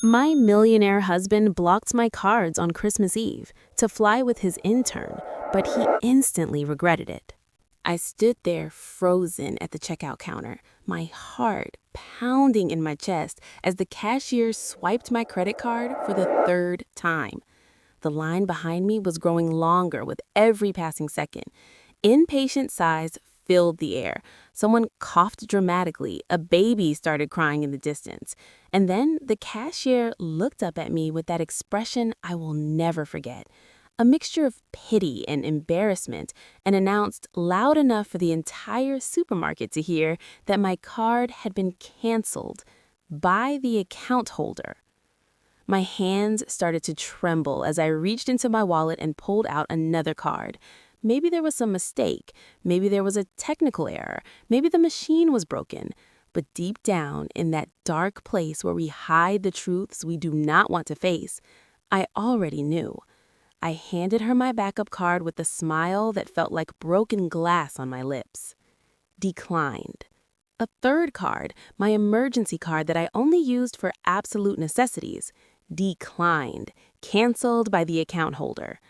My millionaire husband blocked my cards on Christmas Eve to fly with his intern, but he instantly regretted it. I stood there frozen at the checkout counter, my heart pounding in my chest as the cashier swiped my credit card for the third time. The line behind me was growing longer with every passing second. Impatient sighs filled the air. Someone coughed dramatically. A baby started crying in the distance. And then the cashier looked up at me with that expression I will never forget. A mixture of pity and embarrassment, and announced loud enough for the entire supermarket to hear that my card had been canceled by the account holder. My hands started to tremble as I reached into my wallet and pulled out another card. Maybe there was some mistake. Maybe there was a technical error. Maybe the machine was broken. But deep down, in that dark place where we hide the truths we do not want to face, I already knew. I handed her my backup card with a smile that felt like broken glass on my lips. Declined. A third card, my emergency card that I only used for absolute necessities. Declined. Canceled by the account holder.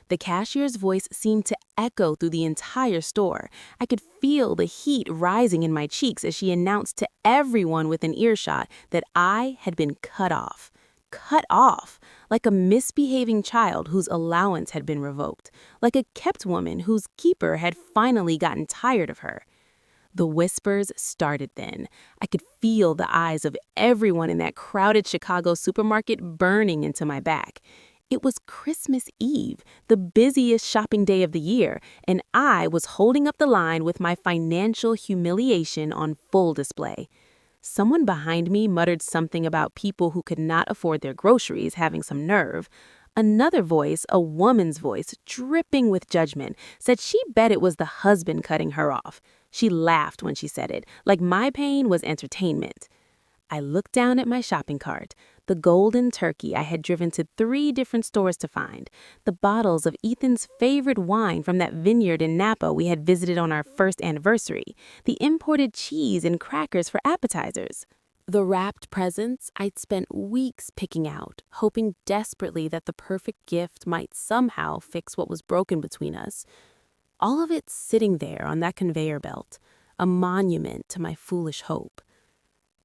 The cashier's voice seemed to echo through the entire store. I could feel the heat rising in my cheeks as she announced to everyone within earshot that I had been cut off. Cut off, like a misbehaving child whose allowance had been revoked, like a kept woman whose keeper had finally gotten tired of her. The whispers started then. I could feel the eyes of everyone in that crowded Chicago supermarket burning into my back. It was Christmas Eve, the busiest shopping day of the year, and I was holding up the line with my financial humiliation on full display. Someone behind me muttered something about people who could not afford their groceries having some nerve. Another voice, a woman's voice, dripping with judgment, said she bet it was the husband cutting her off. She laughed when she said it, like my pain was entertainment. I looked down at my shopping cart, the golden turkey I had driven to 3 different stores to find, the bottles of Ethan's favorite wine from that vineyard in Napa we had visited on our first anniversary, the imported cheese and crackers for appetizers. The wrapped presents I'd spent weeks picking out, hoping desperately that the perfect gift might somehow fix what was broken between us. All of it sitting there on that conveyor belt, a monument to my foolish hope.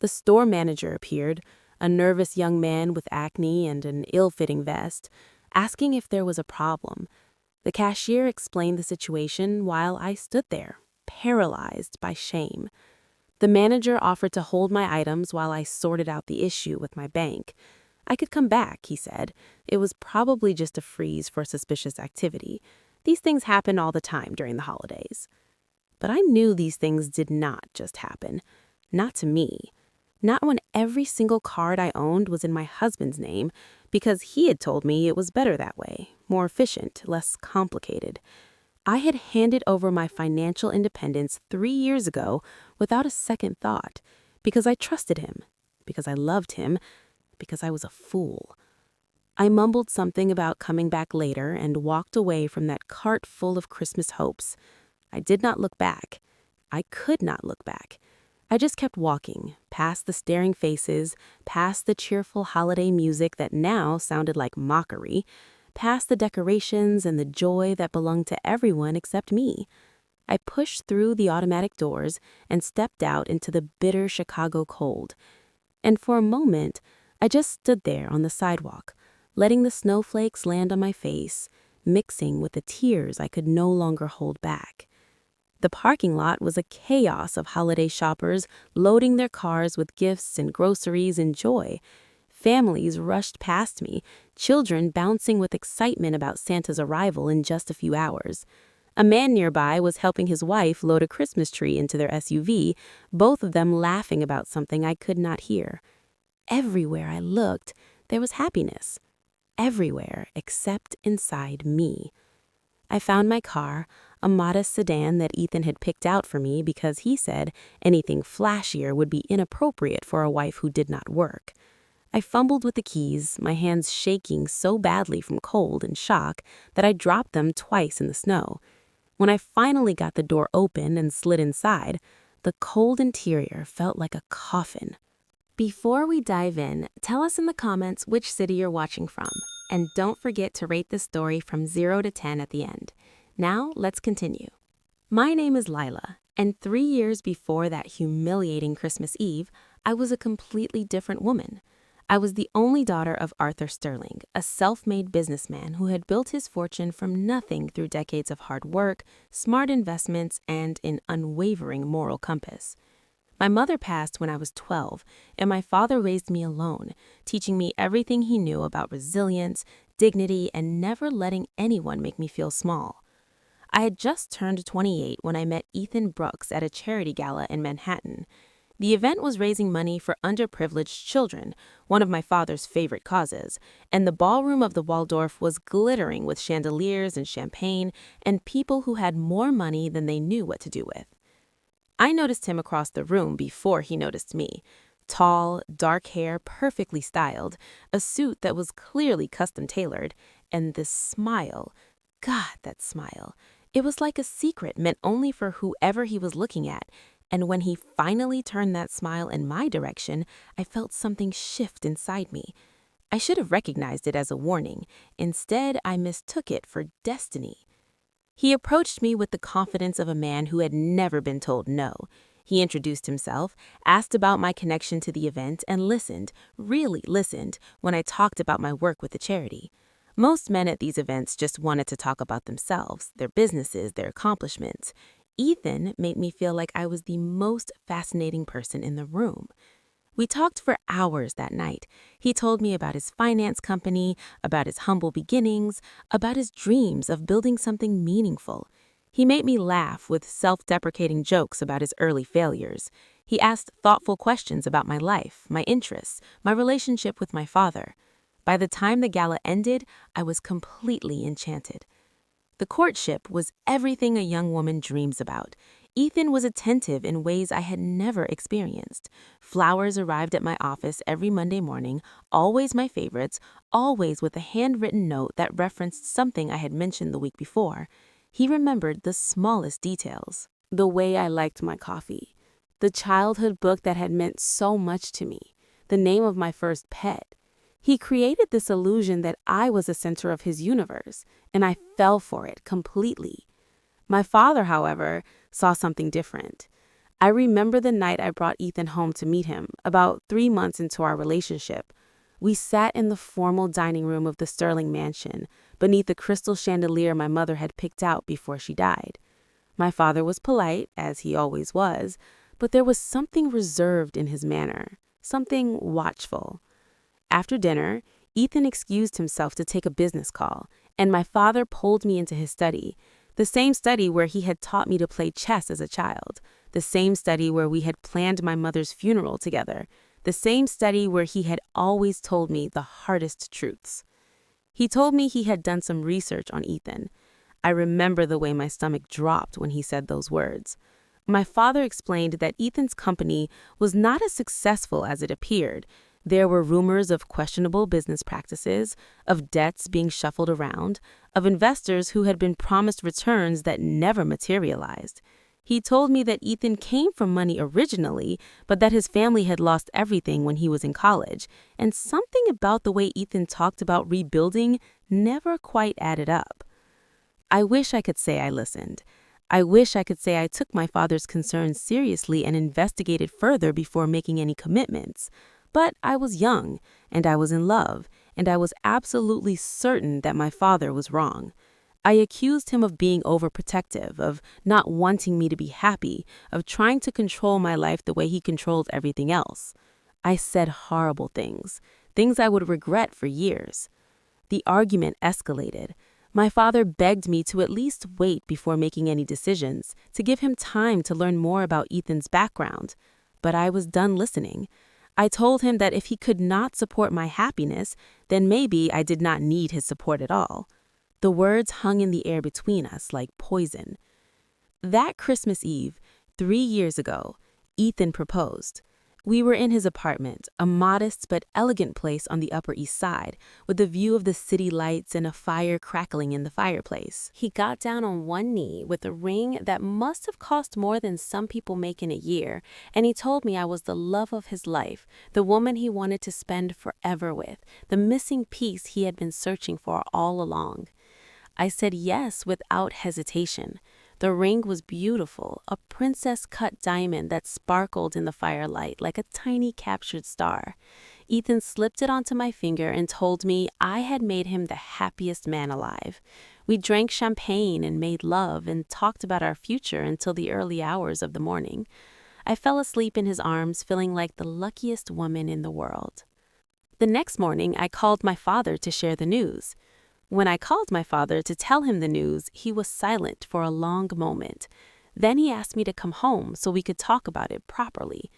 The store manager appeared, a nervous young man with acne and an ill-fitting vest, asking if there was a problem. The cashier explained the situation while I stood there, paralyzed by shame. The manager offered to hold my items while I sorted out the issue with my bank. I could come back, he said. It was probably just a freeze for suspicious activity. These things happen all the time during the holidays. But I knew these things did not just happen. Not to me. Not when every single card I owned was in my husband's name, because he had told me it was better that way, more efficient, less complicated. I had handed over my financial independence 3 years ago without a second thought, because I trusted him, because I loved him, because I was a fool. I mumbled something about coming back later and walked away from that cart full of Christmas hopes. I did not look back. I could not look back. I just kept walking, past the staring faces, past the cheerful holiday music that now sounded like mockery, past the decorations and the joy that belonged to everyone except me. I pushed through the automatic doors and stepped out into the bitter Chicago cold. And for a moment, I just stood there on the sidewalk, letting the snowflakes land on my face, mixing with the tears I could no longer hold back. The parking lot was a chaos of holiday shoppers loading their cars with gifts and groceries and joy. Families rushed past me, children bouncing with excitement about Santa's arrival in just a few hours. A man nearby was helping his wife load a Christmas tree into their SUV, both of them laughing about something I could not hear. Everywhere I looked, there was happiness. Everywhere except inside me. I found my car, a modest sedan that Ethan had picked out for me because he said anything flashier would be inappropriate for a wife who did not work. I fumbled with the keys, my hands shaking so badly from cold and shock that I dropped them twice in the snow. When I finally got the door open and slid inside, the cold interior felt like a coffin. Before we dive in, tell us in the comments which city you're watching from. And don't forget to rate the story from 0 to 10 at the end. Now, let's continue. My name is Layla, and 3 years before that humiliating Christmas Eve, I was a completely different woman. I was the only daughter of Arthur Sterling, a self-made businessman who had built his fortune from nothing through decades of hard work, smart investments, and an unwavering moral compass. My mother passed when I was 12, and my father raised me alone, teaching me everything he knew about resilience, dignity, and never letting anyone make me feel small. I had just turned 28 when I met Ethan Brooks at a charity gala in Manhattan. The event was raising money for underprivileged children, one of my father's favorite causes, and the ballroom of the Waldorf was glittering with chandeliers and champagne and people who had more money than they knew what to do with. I noticed him across the room before he noticed me. Tall, dark hair, perfectly styled, a suit that was clearly custom-tailored, and this smile. God, that smile. It was like a secret meant only for whoever he was looking at, and when he finally turned that smile in my direction, I felt something shift inside me. I should have recognized it as a warning. Instead, I mistook it for destiny. He approached me with the confidence of a man who had never been told no. He introduced himself, asked about my connection to the event, and listened, really listened, when I talked about my work with the charity. Most men at these events just wanted to talk about themselves, their businesses, their accomplishments. Ethan made me feel like I was the most fascinating person in the room. We talked for hours that night. He told me about his finance company, about his humble beginnings, about his dreams of building something meaningful. He made me laugh with self-deprecating jokes about his early failures. He asked thoughtful questions about my life, my interests, my relationship with my father. By the time the gala ended, I was completely enchanted. The courtship was everything a young woman dreams about. Ethan was attentive in ways I had never experienced. Flowers arrived at my office every Monday morning, always my favorites, always with a handwritten note that referenced something I had mentioned the week before. He remembered the smallest details. The way I liked my coffee, the childhood book that had meant so much to me, the name of my first pet. He created this illusion that I was the center of his universe, and I fell for it completely. My father, however, saw something different. I remember the night I brought Ethan home to meet him, about 3 months into our relationship. We sat in the formal dining room of the Sterling mansion, beneath the crystal chandelier my mother had picked out before she died. My father was polite, as he always was, but there was something reserved in his manner, something watchful. After dinner, Ethan excused himself to take a business call, and my father pulled me into his study, the same study where he had taught me to play chess as a child, the same study where we had planned my mother's funeral together, the same study where he had always told me the hardest truths. He told me he had done some research on Ethan. I remember the way my stomach dropped when he said those words. My father explained that Ethan's company was not as successful as it appeared. There were rumors of questionable business practices, of debts being shuffled around, of investors who had been promised returns that never materialized. He told me that Ethan came from money originally, but that his family had lost everything when he was in college, and something about the way Ethan talked about rebuilding never quite added up. I wish I could say I listened. I wish I could say I took my father's concerns seriously and investigated further before making any commitments. But I was young, and I was in love, and I was absolutely certain that my father was wrong. I accused him of being overprotective, of not wanting me to be happy, of trying to control my life the way he controlled everything else. I said horrible things, things I would regret for years. The argument escalated. My father begged me to at least wait before making any decisions, to give him time to learn more about Ethan's background. But I was done listening. I told him that if he could not support my happiness, then maybe I did not need his support at all. The words hung in the air between us like poison. That Christmas Eve, 3 years ago, Ethan proposed. We were in his apartment, a modest but elegant place on the Upper East Side, with a view of the city lights and a fire crackling in the fireplace. He got down on one knee with a ring that must have cost more than some people make in a year, and he told me I was the love of his life, the woman he wanted to spend forever with, the missing piece he had been searching for all along. I said yes without hesitation. The ring was beautiful, a princess-cut diamond that sparkled in the firelight like a tiny captured star. Ethan slipped it onto my finger and told me I had made him the happiest man alive. We drank champagne and made love and talked about our future until the early hours of the morning. I fell asleep in his arms, feeling like the luckiest woman in the world. The next morning, I called my father to share the news. When I called my father to tell him the news, he was silent for a long moment. Then he asked me to come home so we could talk about it properly.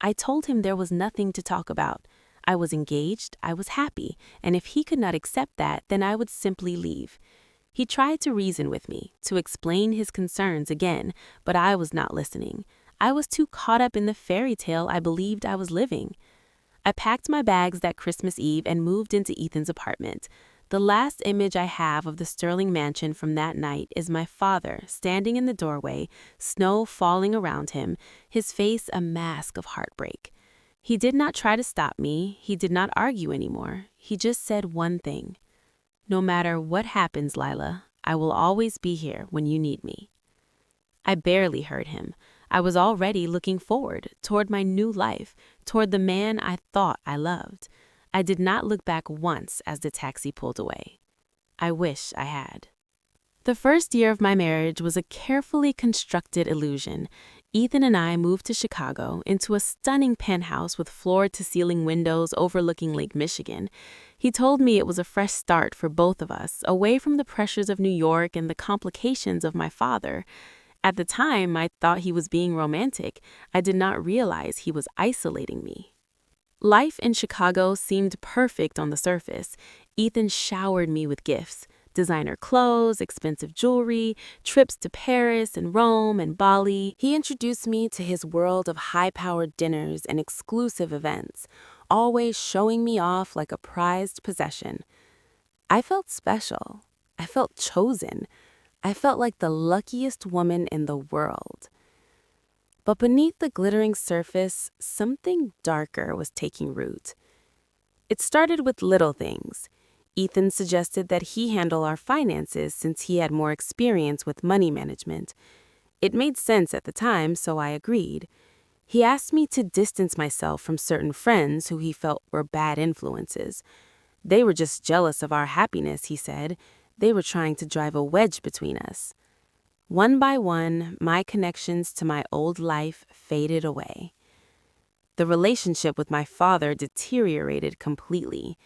I told him there was nothing to talk about. I was engaged, I was happy, and if he could not accept that, then I would simply leave. He tried to reason with me, to explain his concerns again, but I was not listening. I was too caught up in the fairy tale I believed I was living. I packed my bags that Christmas Eve and moved into Ethan's apartment. The last image I have of the Sterling mansion from that night is my father standing in the doorway, snow falling around him, his face a mask of heartbreak. He did not try to stop me. He did not argue anymore. He just said one thing. "No matter what happens, Layla, I will always be here when you need me." I barely heard him. I was already looking forward, toward my new life, toward the man I thought I loved. I did not look back once as the taxi pulled away. I wish I had. The first year of my marriage was a carefully constructed illusion. Ethan and I moved to Chicago into a stunning penthouse with floor-to-ceiling windows overlooking Lake Michigan. He told me it was a fresh start for both of us, away from the pressures of New York and the complications of my father. At the time, I thought he was being romantic. I did not realize he was isolating me. Life in Chicago seemed perfect on the surface. Ethan showered me with gifts, designer clothes, expensive jewelry, trips to Paris and Rome and Bali. He introduced me to his world of high-powered dinners and exclusive events, always showing me off like a prized possession. I felt special. I felt chosen. I felt like the luckiest woman in the world. But beneath the glittering surface, something darker was taking root. It started with little things. Ethan suggested that he handle our finances since he had more experience with money management. It made sense at the time, so I agreed. He asked me to distance myself from certain friends who he felt were bad influences. They were just jealous of our happiness, he said. They were trying to drive a wedge between us. One by one, my connections to my old life faded away. The relationship with my father deteriorated completely.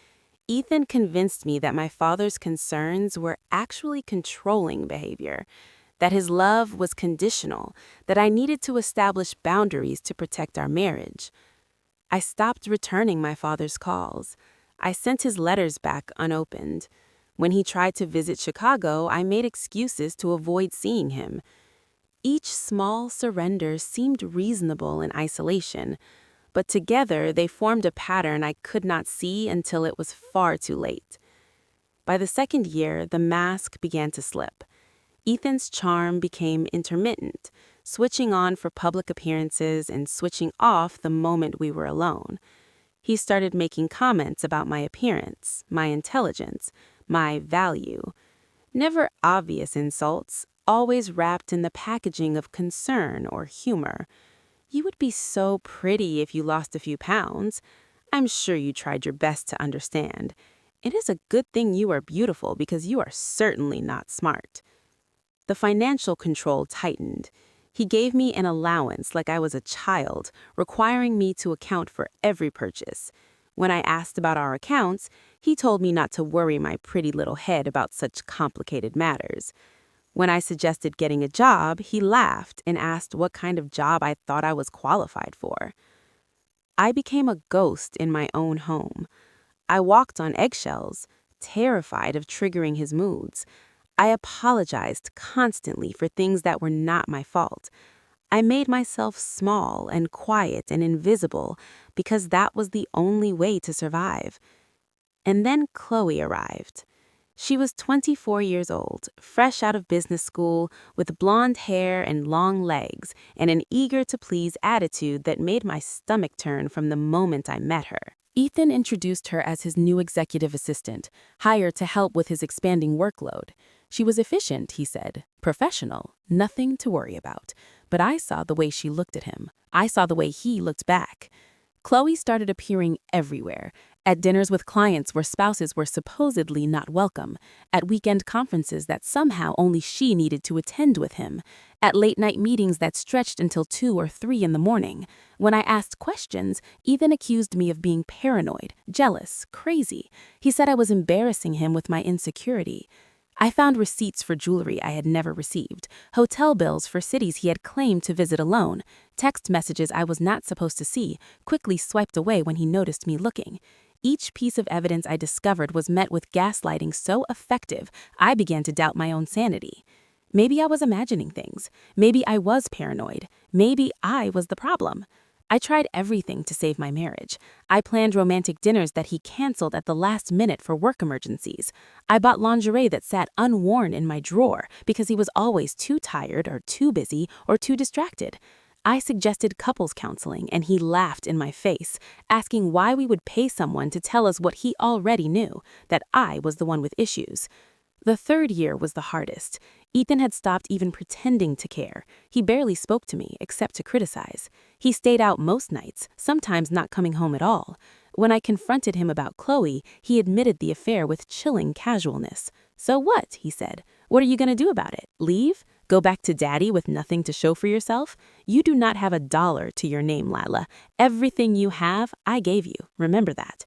Ethan convinced me that my father's concerns were actually controlling behavior, that his love was conditional, that I needed to establish boundaries to protect our marriage. I stopped returning my father's calls. I sent his letters back unopened. When he tried to visit Chicago, I made excuses to avoid seeing him. Each small surrender seemed reasonable in isolation, but together they formed a pattern I could not see until it was far too late. By the second year, the mask began to slip. Ethan's charm became intermittent, switching on for public appearances and switching off the moment we were alone. He started making comments about my appearance, my intelligence, my value. Never obvious insults, always wrapped in the packaging of concern or humor. "You would be so pretty if you lost a few pounds. I'm sure you tried your best to understand. It is a good thing you are beautiful because you are certainly not smart." The financial control tightened. He gave me an allowance like I was a child, requiring me to account for every purchase. When I asked about our accounts, he told me not to worry my pretty little head about such complicated matters. When I suggested getting a job, he laughed and asked what kind of job I thought I was qualified for. I became a ghost in my own home. I walked on eggshells, terrified of triggering his moods. I apologized constantly for things that were not my fault. I made myself small and quiet and invisible because that was the only way to survive. And then Chloe arrived. She was 24 years old, fresh out of business school, with blonde hair and long legs, and an eager-to-please attitude that made my stomach turn from the moment I met her. Ethan introduced her as his new executive assistant, hired to help with his expanding workload. She was efficient, he said, professional, nothing to worry about. But I saw the way she looked at him. I saw the way he looked back. Chloe started appearing everywhere, at dinners with clients where spouses were supposedly not welcome, at weekend conferences that somehow only she needed to attend with him, at late-night meetings that stretched until 2 or 3 in the morning. When I asked questions, Ethan accused me of being paranoid, jealous, crazy. He said I was embarrassing him with my insecurity. I found receipts for jewelry I had never received, hotel bills for cities he had claimed to visit alone, text messages I was not supposed to see, quickly swiped away when he noticed me looking. Each piece of evidence I discovered was met with gaslighting so effective, I began to doubt my own sanity. Maybe I was imagining things. Maybe I was paranoid. Maybe I was the problem. I tried everything to save my marriage. I planned romantic dinners that he canceled at the last minute for work emergencies. I bought lingerie that sat unworn in my drawer because he was always too tired or too busy or too distracted. I suggested couples counseling and he laughed in my face, asking why we would pay someone to tell us what he already knew, that I was the one with issues. The third year was the hardest. Ethan had stopped even pretending to care. He barely spoke to me, except to criticize. He stayed out most nights, sometimes not coming home at all. When I confronted him about Chloe, he admitted the affair with chilling casualness. "So what?" he said. "What are you going to do about it? Leave? Go back to daddy with nothing to show for yourself? You do not have $1 to your name, Layla. Everything you have, I gave you. Remember that."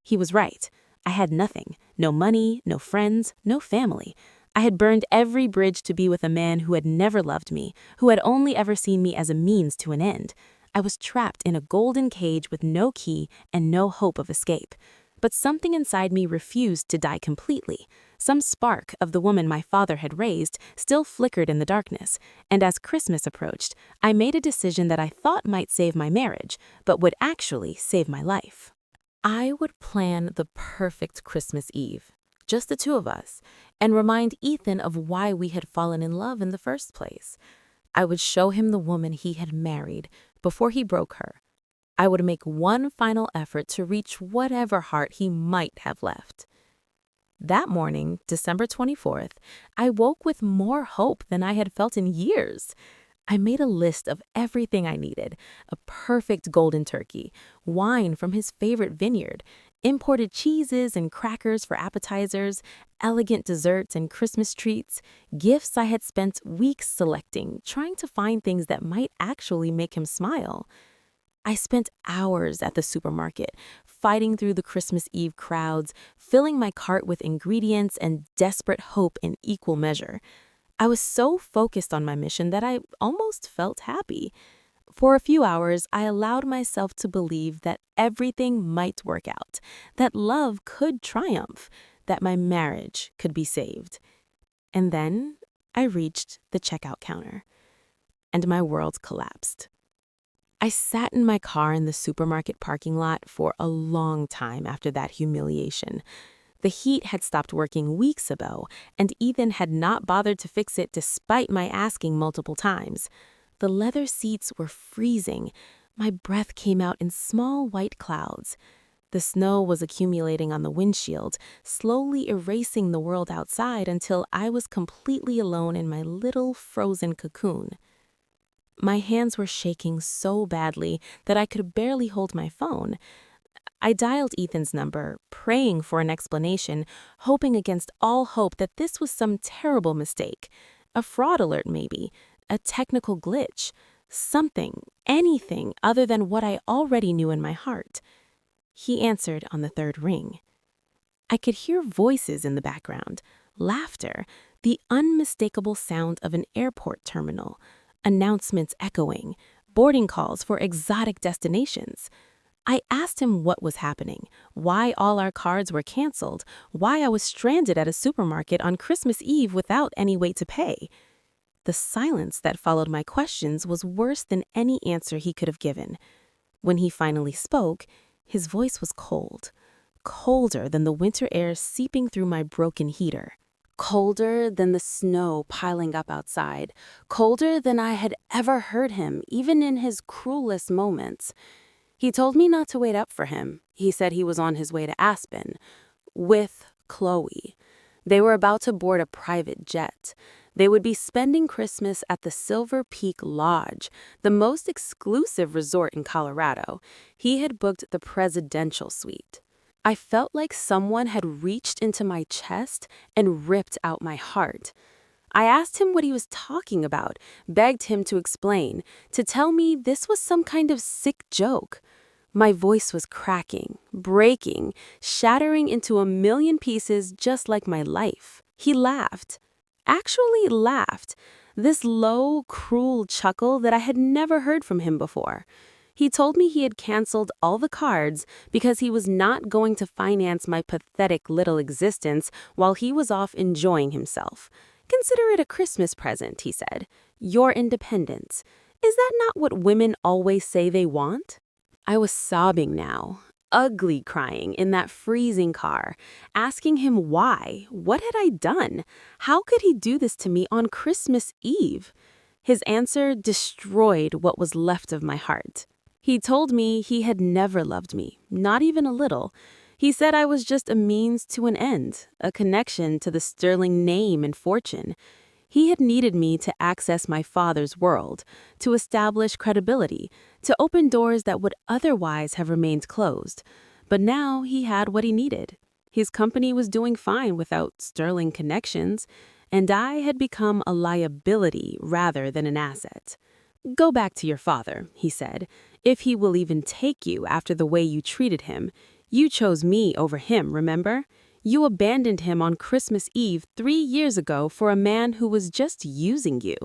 He was right. I had nothing. No money, no friends, no family. I had burned every bridge to be with a man who had never loved me, who had only ever seen me as a means to an end. I was trapped in a golden cage with no key and no hope of escape. But something inside me refused to die completely. Some spark of the woman my father had raised still flickered in the darkness, and as Christmas approached, I made a decision that I thought might save my marriage, but would actually save my life. I would plan the perfect Christmas Eve, just the two of us, and remind Ethan of why we had fallen in love in the first place. I would show him the woman he had married before he broke her. I would make one final effort to reach whatever heart he might have left. That morning, December 24th, I woke with more hope than I had felt in years. I made a list of everything I needed: a perfect golden turkey, wine from his favorite vineyard, imported cheeses and crackers for appetizers, elegant desserts and Christmas treats, gifts I had spent weeks selecting, trying to find things that might actually make him smile. I spent hours at the supermarket, fighting through the Christmas Eve crowds, filling my cart with ingredients and desperate hope in equal measure. I was so focused on my mission that I almost felt happy. For a few hours, I allowed myself to believe that everything might work out, that love could triumph, that my marriage could be saved. And then I reached the checkout counter, and my world collapsed. I sat in my car in the supermarket parking lot for a long time after that humiliation. The heat had stopped working weeks ago, and Ethan had not bothered to fix it despite my asking multiple times. The leather seats were freezing. My breath came out in small white clouds. The snow was accumulating on the windshield, slowly erasing the world outside until I was completely alone in my little frozen cocoon. My hands were shaking so badly that I could barely hold my phone. I dialed Ethan's number, praying for an explanation, hoping against all hope that this was some terrible mistake. A fraud alert maybe, a technical glitch, something, anything other than what I already knew in my heart. He answered on the third ring. I could hear voices in the background, laughter, the unmistakable sound of an airport terminal, announcements echoing, boarding calls for exotic destinations. I asked him what was happening, why all our cards were canceled, why I was stranded at a supermarket on Christmas Eve without any way to pay. The silence that followed my questions was worse than any answer he could have given. When he finally spoke, his voice was cold, colder than the winter air seeping through my broken heater, colder than the snow piling up outside, colder than I had ever heard him, even in his cruelest moments. He told me not to wait up for him. He said he was on his way to Aspen with Chloe. They were about to board a private jet. They would be spending Christmas at the Silver Peak Lodge, the most exclusive resort in Colorado. He had booked the presidential suite. I felt like someone had reached into my chest and ripped out my heart. I asked him what he was talking about, begged him to explain, to tell me this was some kind of sick joke. My voice was cracking, breaking, shattering into a million pieces just like my life. He laughed. Actually laughed. This low, cruel chuckle that I had never heard from him before. He told me he had canceled all the cards because he was not going to finance my pathetic little existence while he was off enjoying himself. Consider it a Christmas present, he said. Your independence. Is that not what women always say they want? I was sobbing now, ugly crying in that freezing car, asking him why. What had I done? How could he do this to me on Christmas Eve? His answer destroyed what was left of my heart. He told me he had never loved me, not even a little. He said I was just a means to an end, a connection to the sterling name and fortune. He had needed me to access my father's world, to establish credibility, to open doors that would otherwise have remained closed. But now he had what he needed. His company was doing fine without sterling connections, and I had become a liability rather than an asset. Go back to your father, he said, if he will even take you after the way you treated him. You chose me over him, remember? You abandoned him on Christmas Eve 3 years ago for a man who was just using you.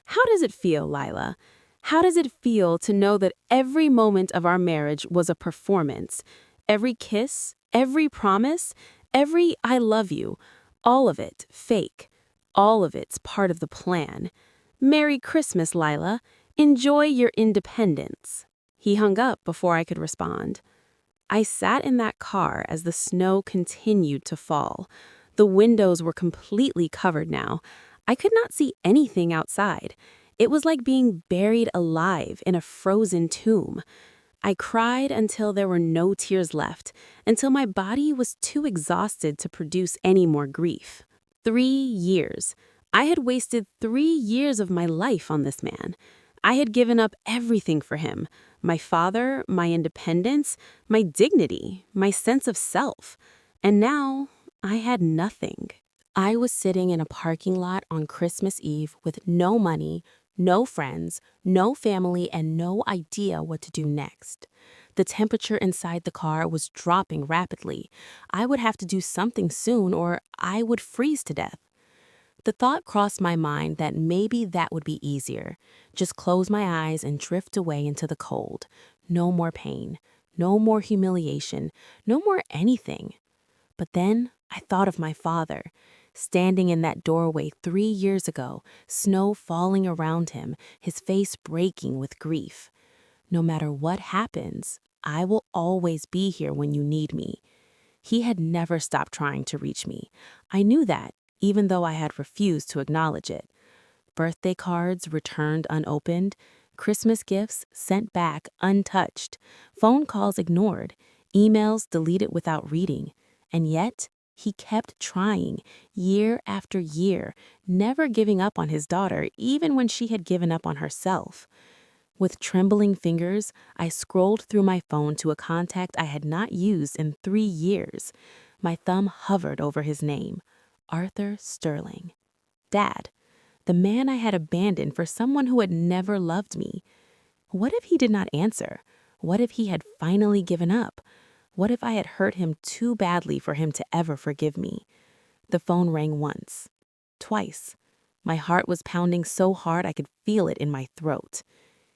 How does it feel, Layla? How does it feel to know that every moment of our marriage was a performance? Every kiss, every promise, every I love you, all of it fake. All of it's part of the plan. Merry Christmas, Layla. Enjoy your independence. He hung up before I could respond. I sat in that car as the snow continued to fall. The windows were completely covered now. I could not see anything outside. It was like being buried alive in a frozen tomb. I cried until there were no tears left, until my body was too exhausted to produce any more grief. 3 years. I had wasted 3 years of my life on this man. I had given up everything for him. My father, my independence, my dignity, my sense of self. And now I had nothing. I was sitting in a parking lot on Christmas Eve with no money, no friends, no family, and no idea what to do next. The temperature inside the car was dropping rapidly. I would have to do something soon or I would freeze to death. The thought crossed my mind that maybe that would be easier. Just close my eyes and drift away into the cold. No more pain, no more humiliation, no more anything. But then I thought of my father, standing in that doorway 3 years ago, snow falling around him, his face breaking with grief. No matter what happens, I will always be here when you need me. He had never stopped trying to reach me. I knew that, even though I had refused to acknowledge it. Birthday cards returned unopened, Christmas gifts sent back untouched, phone calls ignored, emails deleted without reading. And yet, he kept trying, year after year, never giving up on his daughter, even when she had given up on herself. With trembling fingers, I scrolled through my phone to a contact I had not used in 3 years. My thumb hovered over his name. Arthur Sterling. Dad, the man I had abandoned for someone who had never loved me. What if he did not answer? What if he had finally given up? What if I had hurt him too badly for him to ever forgive me? The phone rang once, twice. My heart was pounding so hard I could feel it in my throat.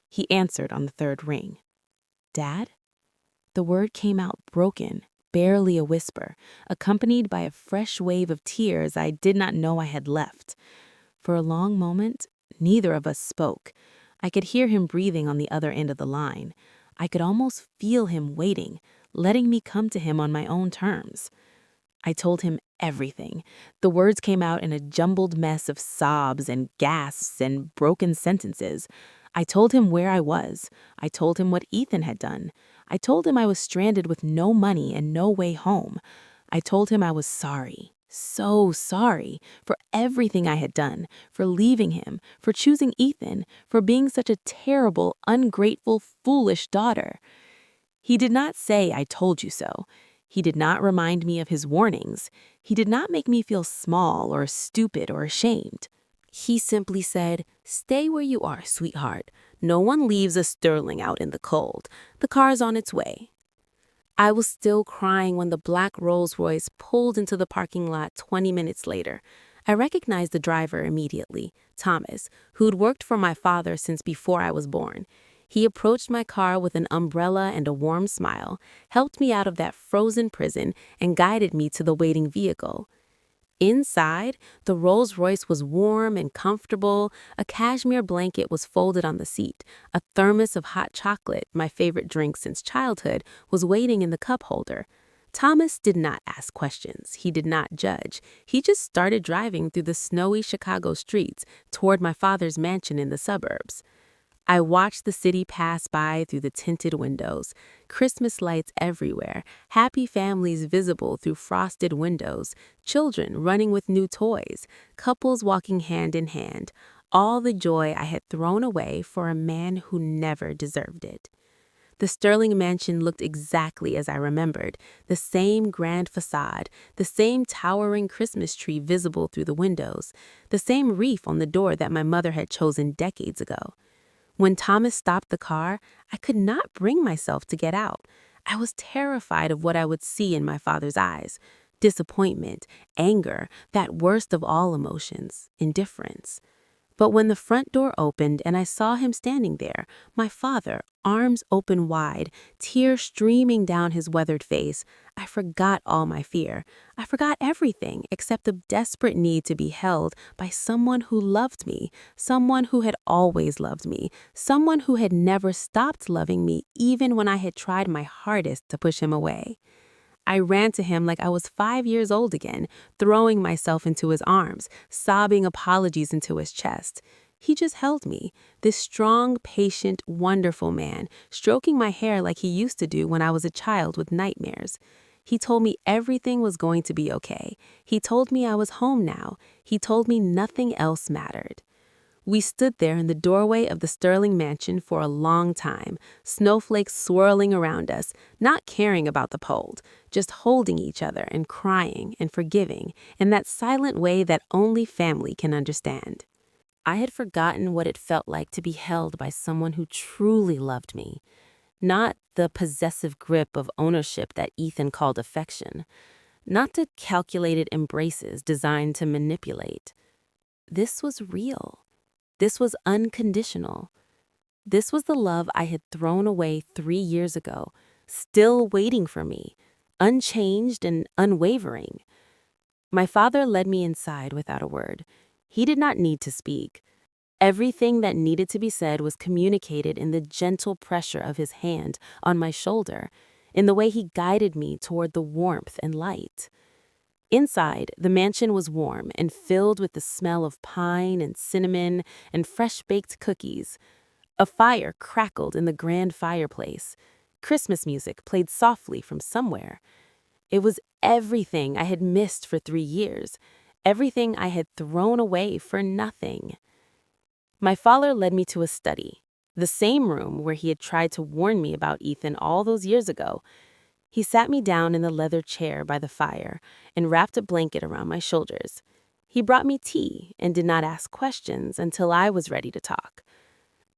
He answered on the 3rd ring. Dad? The word came out broken, barely a whisper, accompanied by a fresh wave of tears I did not know I had left. For a long moment, neither of us spoke. I could hear him breathing on the other end of the line. I could almost feel him waiting, letting me come to him on my own terms. I told him everything. The words came out in a jumbled mess of sobs and gasps and broken sentences. I told him where I was. I told him what Ethan had done. I told him I was stranded with no money and no way home. I told him I was sorry, so sorry, for everything I had done, for leaving him, for choosing Ethan, for being such a terrible, ungrateful, foolish daughter. He did not say, "I told you so." He did not remind me of his warnings. He did not make me feel small or stupid or ashamed. He simply said, "Stay where you are, sweetheart. No one leaves a Sterling out in the cold. The car's on its way." I was still crying when the black Rolls-Royce pulled into the parking lot 20 minutes later. I recognized the driver immediately, Thomas, who'd worked for my father since before I was born. He approached my car with an umbrella and a warm smile, helped me out of that frozen prison, and guided me to the waiting vehicle. Inside, the Rolls-Royce was warm and comfortable. A cashmere blanket was folded on the seat. A thermos of hot chocolate, my favorite drink since childhood, was waiting in the cup holder. Thomas did not ask questions. He did not judge. He just started driving through the snowy Chicago streets toward my father's mansion in the suburbs. I watched the city pass by through the tinted windows, Christmas lights everywhere, happy families visible through frosted windows, children running with new toys, couples walking hand in hand, all the joy I had thrown away for a man who never deserved it. The Sterling mansion looked exactly as I remembered, the same grand facade, the same towering Christmas tree visible through the windows, the same wreath on the door that my mother had chosen decades ago. When Thomas stopped the car, I could not bring myself to get out. I was terrified of what I would see in my father's eyes. Disappointment, anger, that worst of all emotions, indifference. But when the front door opened and I saw him standing there, my father, arms open wide, tears streaming down his weathered face, I forgot all my fear. I forgot everything except the desperate need to be held by someone who loved me, someone who had always loved me, someone who had never stopped loving me even when I had tried my hardest to push him away. I ran to him like I was 5 years old again, throwing myself into his arms, sobbing apologies into his chest. He just held me, this strong, patient, wonderful man, stroking my hair like he used to do when I was a child with nightmares. He told me everything was going to be okay. He told me I was home now. He told me nothing else mattered. We stood there in the doorway of the Sterling mansion for a long time, snowflakes swirling around us, not caring about the cold, just holding each other and crying and forgiving in that silent way that only family can understand. I had forgotten what it felt like to be held by someone who truly loved me, not the possessive grip of ownership that Ethan called affection, not the calculated embraces designed to manipulate. This was real. This was unconditional. This was the love I had thrown away 3 years ago, still waiting for me, unchanged and unwavering. My father led me inside without a word. He did not need to speak. Everything that needed to be said was communicated in the gentle pressure of his hand on my shoulder, in the way he guided me toward the warmth and light. Inside, the mansion was warm and filled with the smell of pine and cinnamon and fresh-baked cookies. A fire crackled in the grand fireplace. Christmas music played softly from somewhere. It was everything I had missed for 3 years, everything I had thrown away for nothing. My father led me to a study, the same room where he had tried to warn me about Ethan all those years ago. He sat me down in the leather chair by the fire and wrapped a blanket around my shoulders. He brought me tea and did not ask questions until I was ready to talk.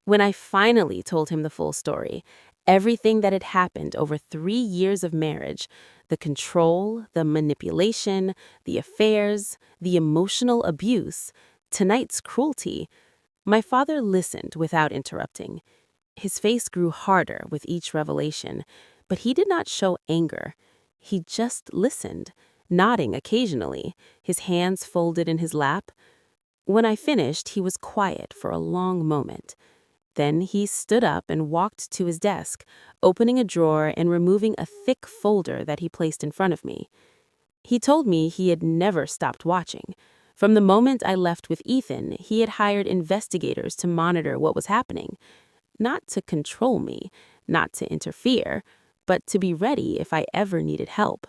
When I finally told him the full story, everything that had happened over 3 years of marriage, the control, the manipulation, the affairs, the emotional abuse, tonight's cruelty, my father listened without interrupting. His face grew harder with each revelation, but he did not show anger. He just listened, nodding occasionally, his hands folded in his lap. When I finished, he was quiet for a long moment. Then he stood up and walked to his desk, opening a drawer and removing a thick folder that he placed in front of me. He told me he had never stopped watching. From the moment I left with Ethan, he had hired investigators to monitor what was happening. Not to control me, not to interfere, but to be ready if I ever needed help.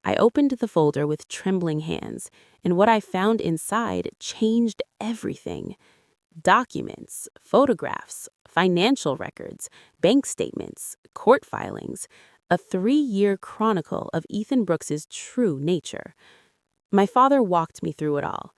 I opened the folder with trembling hands, and what I found inside changed everything. Documents, photographs, financial records, bank statements, court filings, a 3-year chronicle of Ethan Brooks's true nature. My father walked me through it all.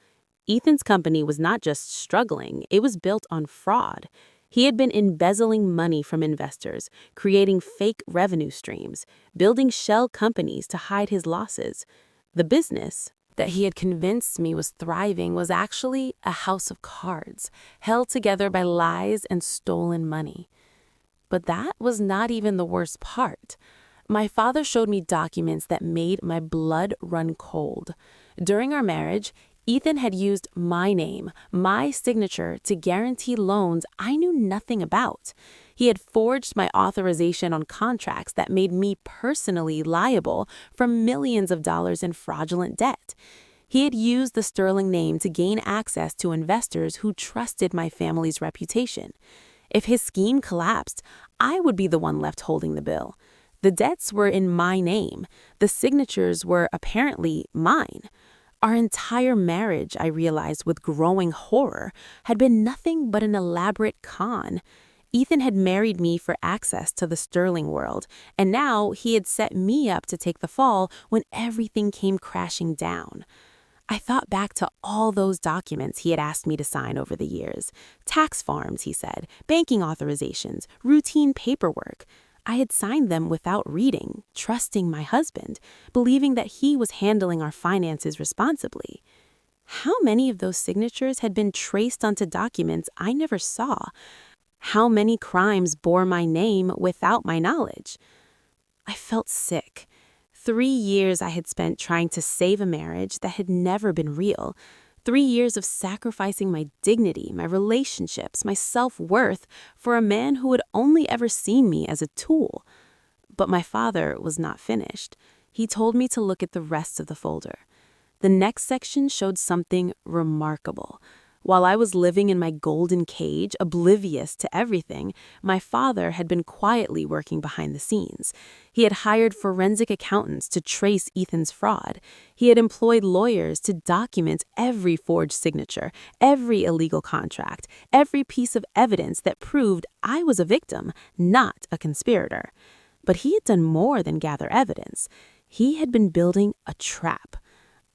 Ethan's company was not just struggling, it was built on fraud. He had been embezzling money from investors, creating fake revenue streams, building shell companies to hide his losses. The business that he had convinced me was thriving was actually a house of cards, held together by lies and stolen money. But that was not even the worst part. My father showed me documents that made my blood run cold. During our marriage, Ethan had used my name, my signature, to guarantee loans I knew nothing about. He had forged my authorization on contracts that made me personally liable for millions of dollars in fraudulent debt. He had used the Sterling name to gain access to investors who trusted my family's reputation. If his scheme collapsed, I would be the one left holding the bill. The debts were in my name. The signatures were apparently mine. Our entire marriage, I realized with growing horror, had been nothing but an elaborate con. Ethan had married me for access to the Sterling world, and now he had set me up to take the fall when everything came crashing down. I thought back to all those documents he had asked me to sign over the years. Tax forms, he said, banking authorizations, routine paperwork. I had signed them without reading, trusting my husband, believing that he was handling our finances responsibly. How many of those signatures had been traced onto documents I never saw? How many crimes bore my name without my knowledge? I felt sick. 3 years I had spent trying to save a marriage that had never been real. 3 years of sacrificing my dignity, my relationships, my self-worth for a man who had only ever seen me as a tool. But my father was not finished. He told me to look at the rest of the folder. The next section showed something remarkable. While I was living in my golden cage, oblivious to everything, my father had been quietly working behind the scenes. He had hired forensic accountants to trace Ethan's fraud. He had employed lawyers to document every forged signature, every illegal contract, every piece of evidence that proved I was a victim, not a conspirator. But he had done more than gather evidence. He had been building a trap.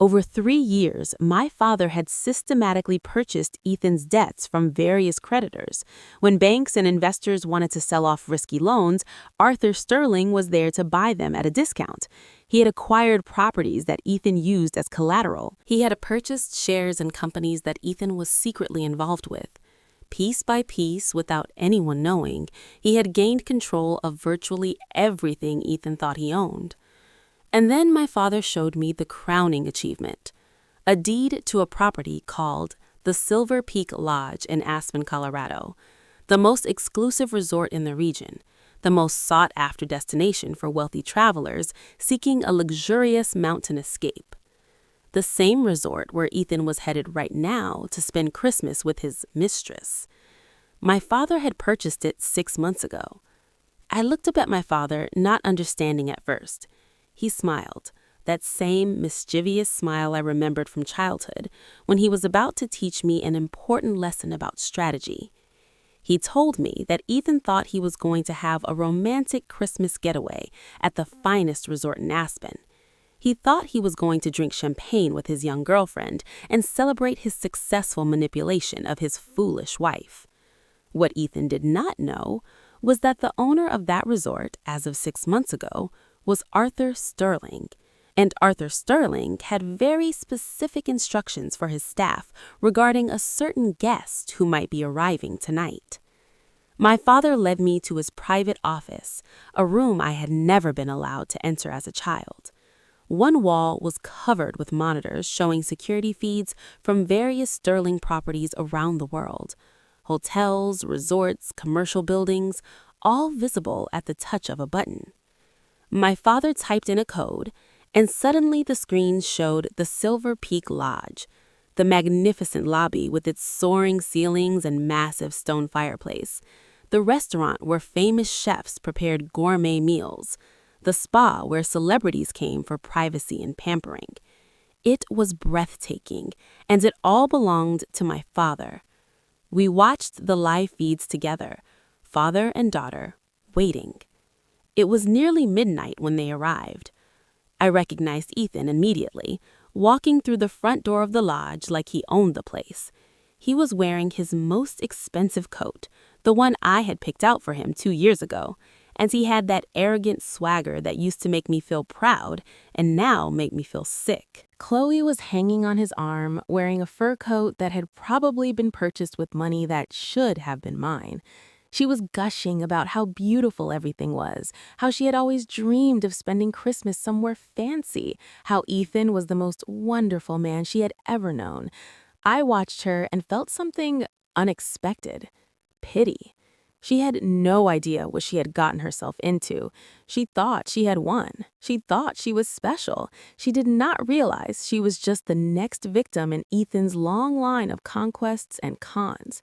Over 3 years, my father had systematically purchased Ethan's debts from various creditors. When banks and investors wanted to sell off risky loans, Arthur Sterling was there to buy them at a discount. He had acquired properties that Ethan used as collateral. He had purchased shares in companies that Ethan was secretly involved with. Piece by piece, without anyone knowing, he had gained control of virtually everything Ethan thought he owned. And then my father showed me the crowning achievement, a deed to a property called the Silver Peak Lodge in Aspen, Colorado, the most exclusive resort in the region, the most sought-after destination for wealthy travelers seeking a luxurious mountain escape. The same resort where Ethan was headed right now to spend Christmas with his mistress. My father had purchased it 6 months ago. I looked up at my father, not understanding at first. He smiled, that same mischievous smile I remembered from childhood, when he was about to teach me an important lesson about strategy. He told me that Ethan thought he was going to have a romantic Christmas getaway at the finest resort in Aspen. He thought he was going to drink champagne with his young girlfriend and celebrate his successful manipulation of his foolish wife. What Ethan did not know was that the owner of that resort, as of 6 months ago, was Arthur Sterling, and Arthur Sterling had very specific instructions for his staff regarding a certain guest who might be arriving tonight. My father led me to his private office, a room I had never been allowed to enter as a child. One wall was covered with monitors showing security feeds from various Sterling properties around the world. Hotels, resorts, commercial buildings, all visible at the touch of a button. My father typed in a code, and suddenly the screen showed the Silver Peak Lodge, the magnificent lobby with its soaring ceilings and massive stone fireplace, the restaurant where famous chefs prepared gourmet meals, the spa where celebrities came for privacy and pampering. It was breathtaking, and it all belonged to my father. We watched the live feeds together, father and daughter, waiting. It was nearly midnight when they arrived. I recognized Ethan immediately, walking through the front door of the lodge like he owned the place. He was wearing his most expensive coat, the one I had picked out for him 2 years ago, and he had that arrogant swagger that used to make me feel proud and now make me feel sick. Chloe was hanging on his arm, wearing a fur coat that had probably been purchased with money that should have been mine. She was gushing about how beautiful everything was, how she had always dreamed of spending Christmas somewhere fancy, how Ethan was the most wonderful man she had ever known. I watched her and felt something unexpected. Pity. She had no idea what she had gotten herself into. She thought she had won. She thought she was special. She did not realize she was just the next victim in Ethan's long line of conquests and cons.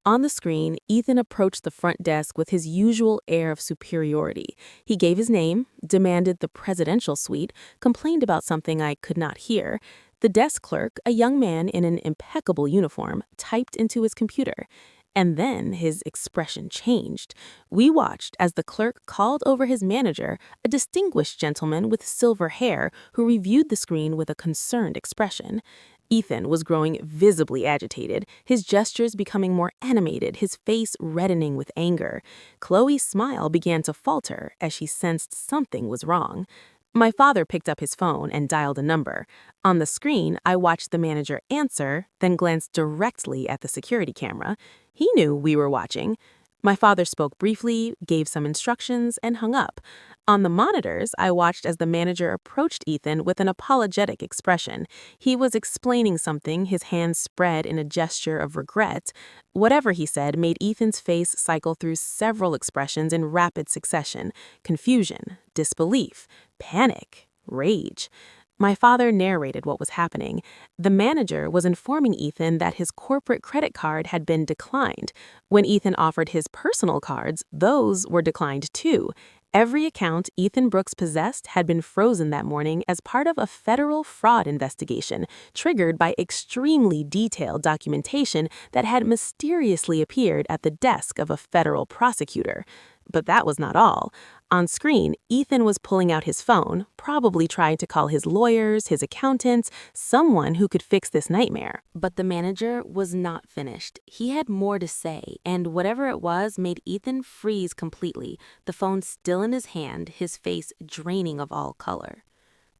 On the screen, Ethan approached the front desk with his usual air of superiority. He gave his name, demanded the presidential suite, complained about something I could not hear. The desk clerk, a young man in an impeccable uniform, typed into his computer. And then his expression changed. We watched as the clerk called over his manager, a distinguished gentleman with silver hair, who reviewed the screen with a concerned expression. Ethan was growing visibly agitated, his gestures becoming more animated, his face reddening with anger. Chloe's smile began to falter as she sensed something was wrong. My father picked up his phone and dialed a number. On the screen, I watched the manager answer, then glanced directly at the security camera. He knew we were watching. My father spoke briefly, gave some instructions, and hung up. On the monitors, I watched as the manager approached Ethan with an apologetic expression. He was explaining something, his hands spread in a gesture of regret. Whatever he said made Ethan's face cycle through several expressions in rapid succession: confusion, disbelief, panic, rage. My father narrated what was happening. The manager was informing Ethan that his corporate credit card had been declined. When Ethan offered his personal cards, those were declined too. Every account Ethan Brooks possessed had been frozen that morning as part of a federal fraud investigation, triggered by extremely detailed documentation that had mysteriously appeared at the desk of a federal prosecutor. But that was not all. On screen, Ethan was pulling out his phone, probably trying to call his lawyers, his accountants, someone who could fix this nightmare. But the manager was not finished. He had more to say, and whatever it was made Ethan freeze completely, the phone still in his hand, his face draining of all color.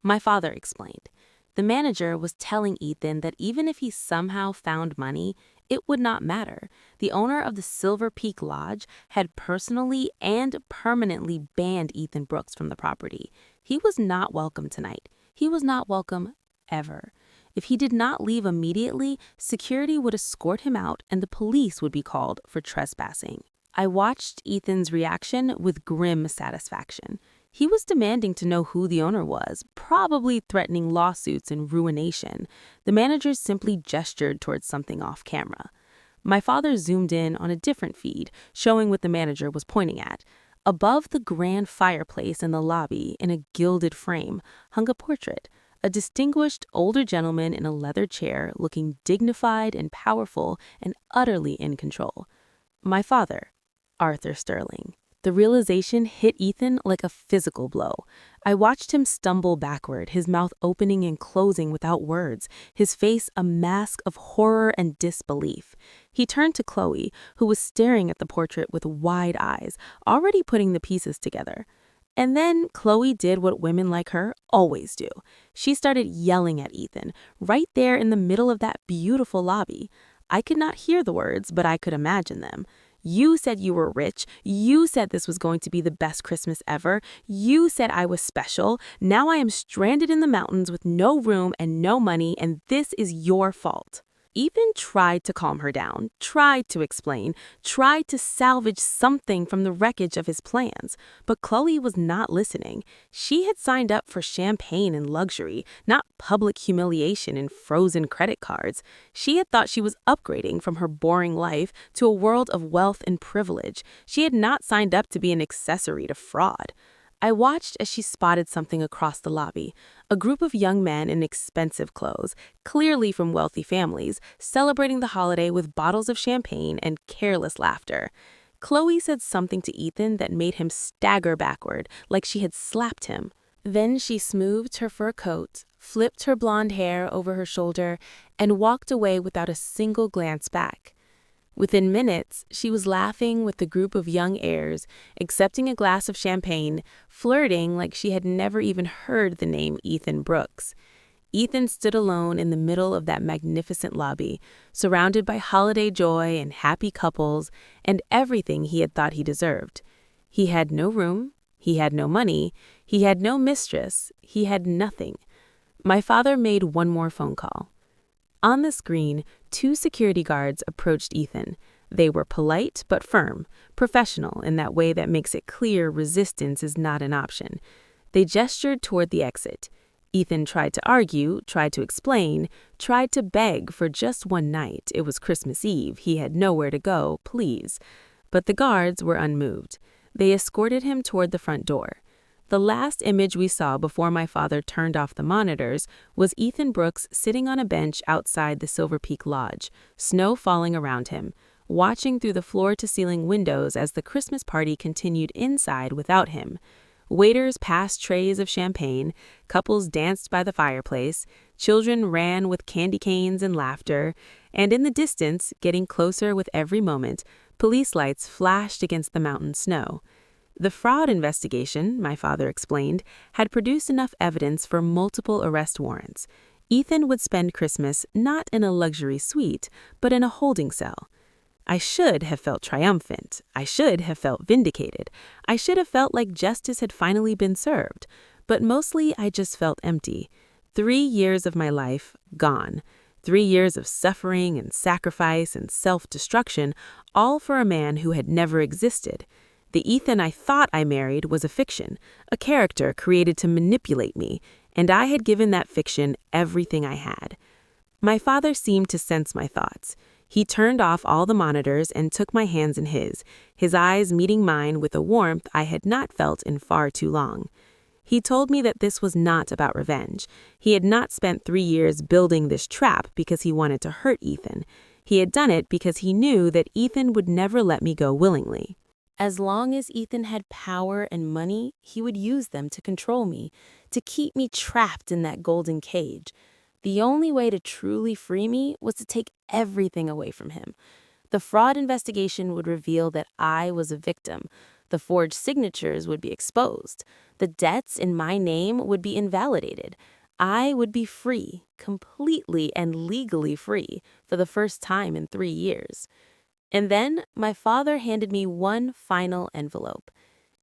My father explained. The manager was telling Ethan that even if he somehow found money, it would not matter. The owner of the Silver Peak Lodge had personally and permanently banned Ethan Brooks from the property. He was not welcome tonight. He was not welcome ever. If he did not leave immediately, security would escort him out and the police would be called for trespassing. I watched Ethan's reaction with grim satisfaction. He was demanding to know who the owner was, probably threatening lawsuits and ruination. The manager simply gestured towards something off camera. My father zoomed in on a different feed, showing what the manager was pointing at. Above the grand fireplace in the lobby, in a gilded frame, hung a portrait. A distinguished older gentleman in a leather chair, looking dignified and powerful and utterly in control. My father, Arthur Sterling. The realization hit Ethan like a physical blow. I watched him stumble backward, his mouth opening and closing without words, his face a mask of horror and disbelief. He turned to Chloe, who was staring at the portrait with wide eyes, already putting the pieces together. And then Chloe did what women like her always do. She started yelling at Ethan, right there in the middle of that beautiful lobby. I could not hear the words, but I could imagine them. You said you were rich. You said this was going to be the best Christmas ever. You said I was special. Now I am stranded in the mountains with no room and no money, and this is your fault." Ethan tried to calm her down, tried to explain, tried to salvage something from the wreckage of his plans. But Chloe was not listening. She had signed up for champagne and luxury, not public humiliation and frozen credit cards. She had thought she was upgrading from her boring life to a world of wealth and privilege. She had not signed up to be an accessory to fraud. I watched as she spotted something across the lobby. A group of young men in expensive clothes, clearly from wealthy families, celebrating the holiday with bottles of champagne and careless laughter. Chloe said something to Ethan that made him stagger backward, like she had slapped him. Then she smoothed her fur coat, flipped her blonde hair over her shoulder, and walked away without a single glance back. Within minutes, she was laughing with the group of young heirs, accepting a glass of champagne, flirting like she had never even heard the name Ethan Brooks. Ethan stood alone in the middle of that magnificent lobby, surrounded by holiday joy and happy couples and everything he had thought he deserved. He had no room, he had no money, he had no mistress, he had nothing. My father made one more phone call. On the screen, 2 security guards approached Ethan. They were polite but firm, professional in that way that makes it clear resistance is not an option. They gestured toward the exit. Ethan tried to argue, tried to explain, tried to beg for just one night. It was Christmas Eve. He had nowhere to go, please. But the guards were unmoved. They escorted him toward the front door. The last image we saw before my father turned off the monitors was Ethan Brooks sitting on a bench outside the Silver Peak Lodge, snow falling around him, watching through the floor-to-ceiling windows as the Christmas party continued inside without him. Waiters passed trays of champagne, couples danced by the fireplace, children ran with candy canes and laughter, and in the distance, getting closer with every moment, police lights flashed against the mountain snow. The fraud investigation, my father explained, had produced enough evidence for multiple arrest warrants. Ethan would spend Christmas not in a luxury suite, but in a holding cell. I should have felt triumphant. I should have felt vindicated. I should have felt like justice had finally been served. But mostly I just felt empty. 3 years of my life gone. 3 years of suffering and sacrifice and self-destruction, all for a man who had never existed. The Ethan I thought I married was a fiction, a character created to manipulate me, and I had given that fiction everything I had. My father seemed to sense my thoughts. He turned off all the monitors and took my hands in his eyes meeting mine with a warmth I had not felt in far too long. He told me that this was not about revenge. He had not spent 3 years building this trap because he wanted to hurt Ethan. He had done it because he knew that Ethan would never let me go willingly. As long as Ethan had power and money, he would use them to control me, to keep me trapped in that golden cage. The only way to truly free me was to take everything away from him. The fraud investigation would reveal that I was a victim. The forged signatures would be exposed. The debts in my name would be invalidated. I would be free, completely and legally free, for the first time in 3 years. And then my father handed me one final envelope.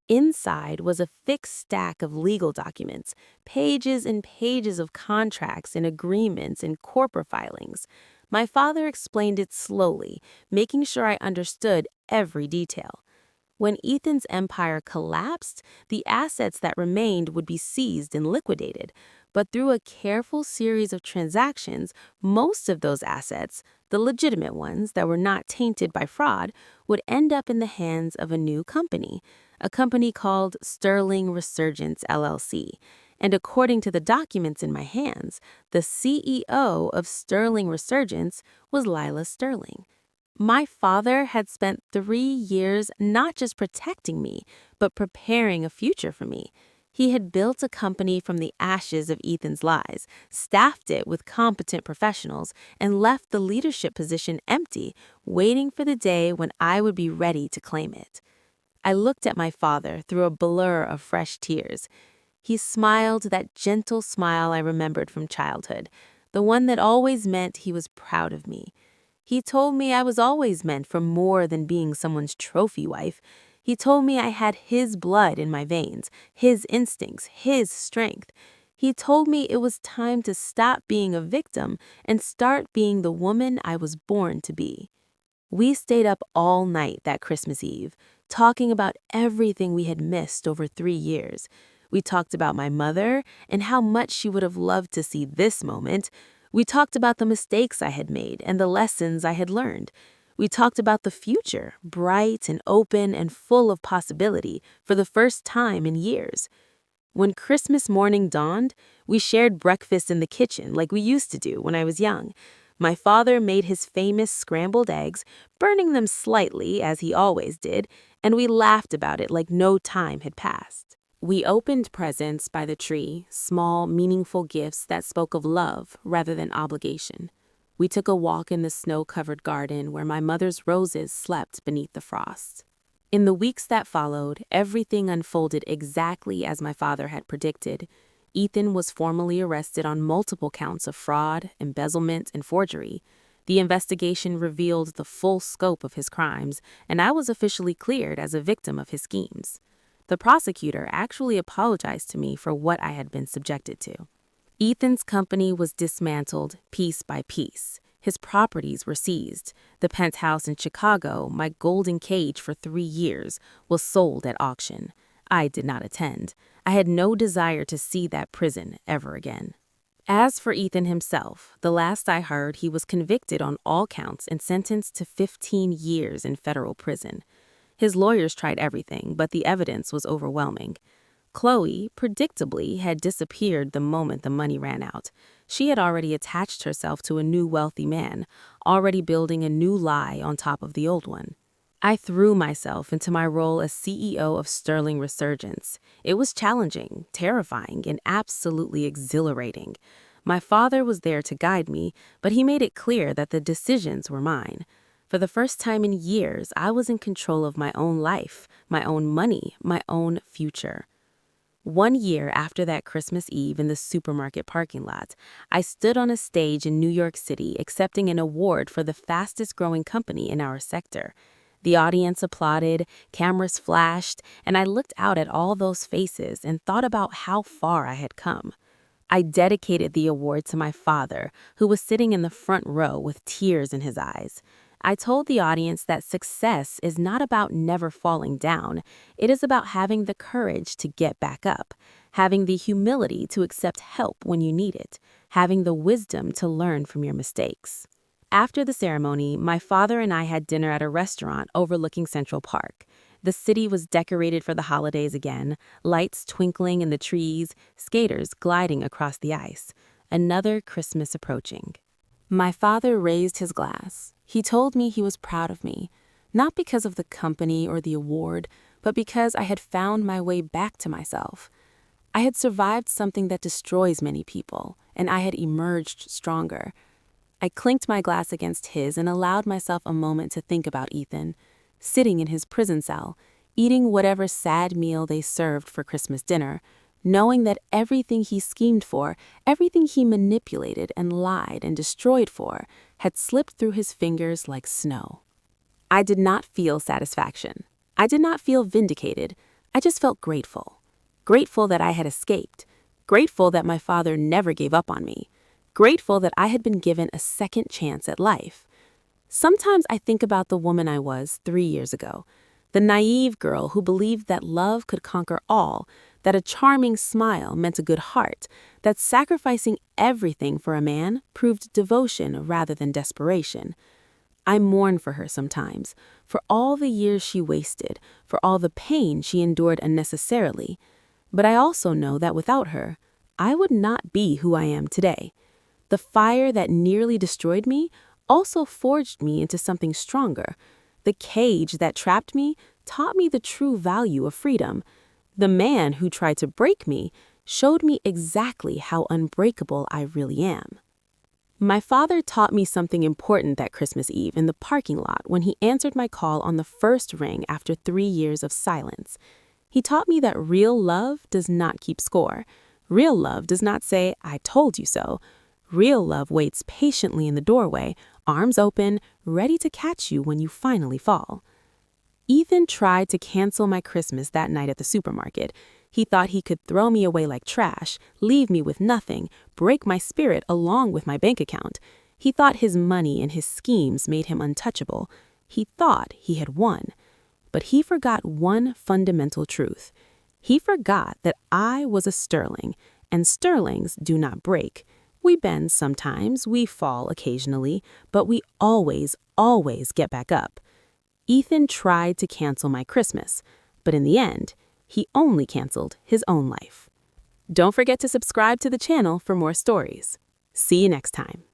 Inside was a thick stack of legal documents, pages and pages of contracts and agreements and corporate filings. My father explained it slowly, making sure I understood every detail. When Ethan's empire collapsed, the assets that remained would be seized and liquidated. But through a careful series of transactions, most of those assets, the legitimate ones that were not tainted by fraud, would end up in the hands of a new company, a company called Sterling Resurgence LLC. And according to the documents in my hands, the CEO of Sterling Resurgence was Layla Sterling. My father had spent 3 years not just protecting me, but preparing a future for me. He had built a company from the ashes of Ethan's lies, staffed it with competent professionals, and left the leadership position empty, waiting for the day when I would be ready to claim it. I looked at my father through a blur of fresh tears. He smiled that gentle smile I remembered from childhood, the one that always meant he was proud of me. He told me I was always meant for more than being someone's trophy wife. He told me I had his blood in my veins, his instincts, his strength. He told me it was time to stop being a victim and start being the woman I was born to be. We stayed up all night that Christmas Eve, talking about everything we had missed over 3 years. We talked about my mother and how much she would have loved to see this moment. We talked about the mistakes I had made and the lessons I had learned. We talked about the future, bright and open and full of possibility for the first time in years. When Christmas morning dawned, we shared breakfast in the kitchen like we used to do when I was young. My father made his famous scrambled eggs, burning them slightly, as he always did, and we laughed about it like no time had passed. We opened presents by the tree, small, meaningful gifts that spoke of love rather than obligation. We took a walk in the snow-covered garden where my mother's roses slept beneath the frost. In the weeks that followed, everything unfolded exactly as my father had predicted. Ethan was formally arrested on multiple counts of fraud, embezzlement, and forgery. The investigation revealed the full scope of his crimes, and I was officially cleared as a victim of his schemes. The prosecutor actually apologized to me for what I had been subjected to. Ethan's company was dismantled piece by piece. His properties were seized. The penthouse in Chicago, my golden cage for 3 years, was sold at auction. I did not attend. I had no desire to see that prison ever again. As for Ethan himself, the last I heard, he was convicted on all counts and sentenced to 15 years in federal prison. His lawyers tried everything, but the evidence was overwhelming. Chloe, predictably, had disappeared the moment the money ran out. She had already attached herself to a new wealthy man, already building a new lie on top of the old one. I threw myself into my role as CEO of Sterling Resurgence. It was challenging, terrifying, and absolutely exhilarating. My father was there to guide me, but he made it clear that the decisions were mine. For the first time in years, I was in control of my own life, my own money, my own future. 1 year after that Christmas Eve in the supermarket parking lot, I stood on a stage in New York City accepting an award for the fastest growing company in our sector. The audience applauded, cameras flashed, and I looked out at all those faces and thought about how far I had come. I dedicated the award to my father, who was sitting in the front row with tears in his eyes. I told the audience that success is not about never falling down. It is about having the courage to get back up, having the humility to accept help when you need it, having the wisdom to learn from your mistakes. After the ceremony, my father and I had dinner at a restaurant overlooking Central Park. The city was decorated for the holidays again, lights twinkling in the trees, skaters gliding across the ice. Another Christmas approaching. My father raised his glass. He told me he was proud of me, not because of the company or the award, but because I had found my way back to myself. I had survived something that destroys many people, and I had emerged stronger. I clinked my glass against his and allowed myself a moment to think about Ethan, sitting in his prison cell, eating whatever sad meal they served for Christmas dinner, knowing that everything he schemed for, everything he manipulated and lied and destroyed for, had slipped through his fingers like snow. I did not feel satisfaction. I did not feel vindicated. I just felt grateful. Grateful that I had escaped. Grateful that my father never gave up on me. Grateful that I had been given a second chance at life. Sometimes I think about the woman I was 3 years ago, the naive girl who believed that love could conquer all, that a charming smile meant a good heart, that sacrificing everything for a man proved devotion rather than desperation. I mourn for her sometimes, for all the years she wasted, for all the pain she endured unnecessarily. But I also know that without her, I would not be who I am today. The fire that nearly destroyed me also forged me into something stronger. The cage that trapped me taught me the true value of freedom. The man who tried to break me showed me exactly how unbreakable I really am. My father taught me something important that Christmas Eve in the parking lot when he answered my call on the first ring after 3 years of silence. He taught me that real love does not keep score. Real love does not say, "I told you so." Real love waits patiently in the doorway, arms open, ready to catch you when you finally fall. Ethan tried to cancel my Christmas that night at the supermarket. He thought he could throw me away like trash, leave me with nothing, break my spirit along with my bank account. He thought his money and his schemes made him untouchable. He thought he had won. But he forgot one fundamental truth. He forgot that I was a sterling, and sterlings do not break. We bend sometimes, we fall occasionally, but we always, always get back up. Ethan tried to cancel my Christmas, but in the end, he only canceled his own life. Don't forget to subscribe to the channel for more stories. See you next time.